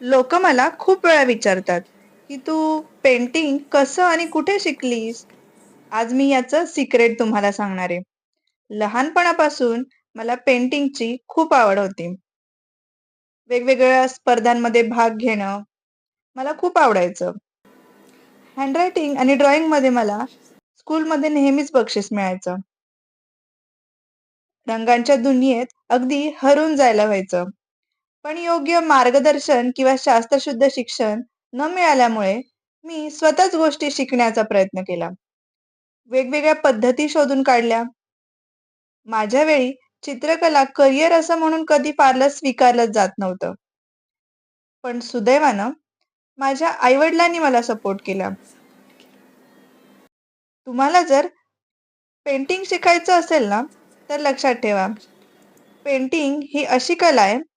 लोक मला खूप वेळा विचारतात की तू पेंटिंग कसं आणि कुठे शिकलीस. आज मी याचं सिक्रेट तुम्हाला सांगणार आहे. लहानपणापासून मला पेंटिंगची खूप आवड होती. वेगवेगळ्या स्पर्धांमध्ये भाग घेणं मला खूप आवडायचं. हँडरायटिंग आणि ड्रॉइंग मध्ये मला स्कूलमध्ये नेहमीच बक्षीस मिळायचं. रंगांच्या दुनियेत अगदी हरून जायला व्हायचं. पण योग्य मार्गदर्शन किंवा शास्त्रशुद्ध शिक्षण न मिळाल्यामुळे मी स्वतःच गोष्टी शिकण्याचा प्रयत्न केला. वेगवेगळ्या पद्धती शोधून काढल्या. माझ्या वेळी चित्रकला करिअर असं म्हणून कधी फारलं स्वीकारलं जात नव्हतं. पण सुदैवानं माझ्या आईवडिलांनी मला सपोर्ट केला. तुम्हाला जर पेंटिंग शिकायचं असेल ना, तर लक्षात ठेवा, पेंटिंग ही अशी कला आहे